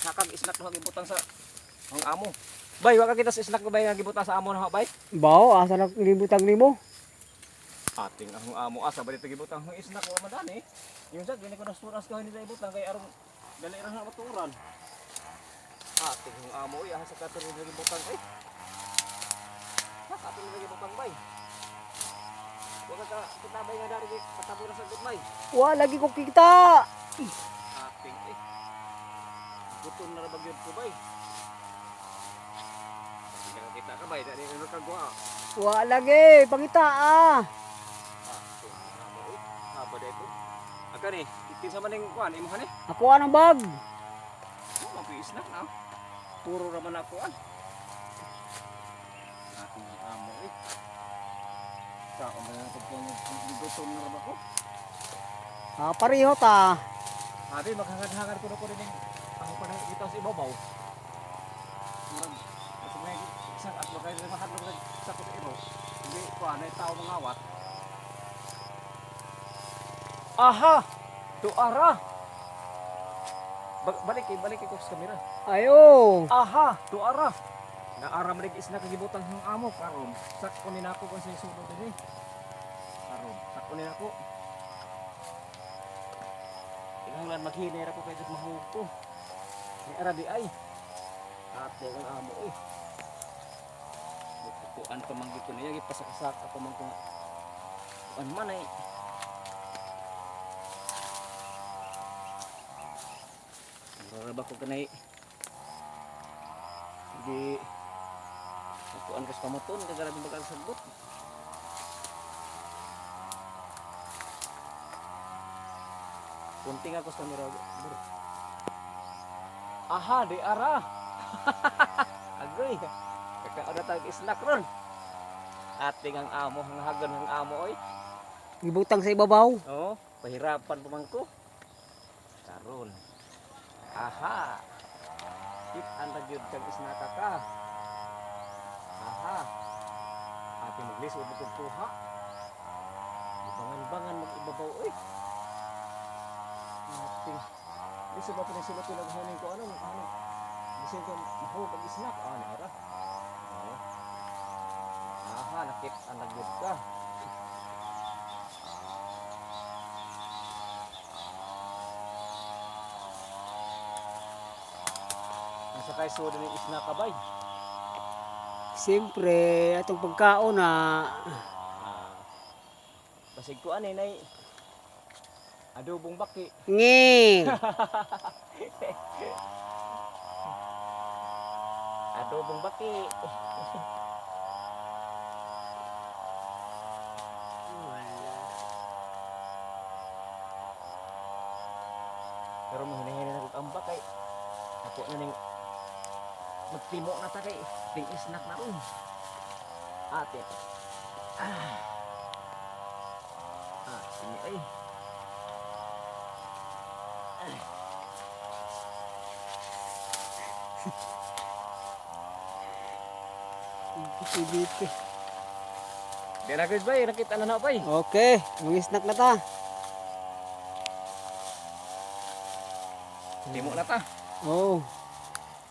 Hakag isnak na gibutang sa ang amo. Bay, wa ka kita sa isnak ko bay nga gibutang sa amo na bay. Bao, asa na libutang nimo? Ating ang amo asa ba dito gibutang ang isnak ko madani. Yung sa gani ko na suras ko hindi ibutang kay aron dali ra na maturan. Ating ang amo ay asa ka to gibutang ay. Ating gibutang bay. Wa ka kita bay nga dari patabo na sa gudmay. Wa lagi ko kita. Ating eh. Gutom na ra bagyod ko bay. Kita ka bay dari ano ka gwa. Wa lagi, pangita Haba dito. Aga ni, itin sa maning kuan imuhan eh. Ako anang bag. Mapiisnak na. Puro raman ako an. Ating amo eh. Sa ako na pagkong gutom na rin ako. Pareho ta. Ate, maghangad-hangad ko na ko rin ako pa nang itaw sa ibabaw. Kasi may isang at bakay rin mahadlog sa ko sa ibaw. Hindi ko ay tao mangawat. Aha! Tuara! Balik ko sa kamera. Ayo. Aha! Tuara! Naara malig is nakagibutang ng amo karon. Sakto ni nako kung sa sulod din. Karon, sakto ni nako. Inganglan maghinay ra ko kay jud mahug ko. Ni ara di ay. Ate ang amo eh. Kuan pa man gito niya gipasak-sak ako man ko. Kuan man ay. Raraba ko kanay. Hindi kuan kas pamaton kagara bagal sagot. Kunting ako sa kamera. Aha, di ara. Agoy. Kakauna tag snack ron. Ating ang amo, ang hagon ng amo oy. Gibutang sa ibabaw. Oh, pahirapan pa man ko. Karon. Aha. Kit ang gyud kag snack ka. Aha. Ating maglisod ito kuha. Bangan-bangan mag-ibabaw oy. Ating lisod ba pinag silot pinaghanin ko ano? Bisin ko mahog pag snack ara. Oh. Aha, nakit ang nagyud ka. Nasa kay sudo ni isna ka bay. Siyempre, atong pagkaon na Basig ko anay nay adobong baki. ngi. Adobong baki. Pero mahinahin na ang bakay. Ako na ning magtimo na ta kay ting snack na ron. Ate. Ini ay. Dito. Di na guys bay, nakita na na bay. Okay, mga snack na ta. Timo na ta. Oh.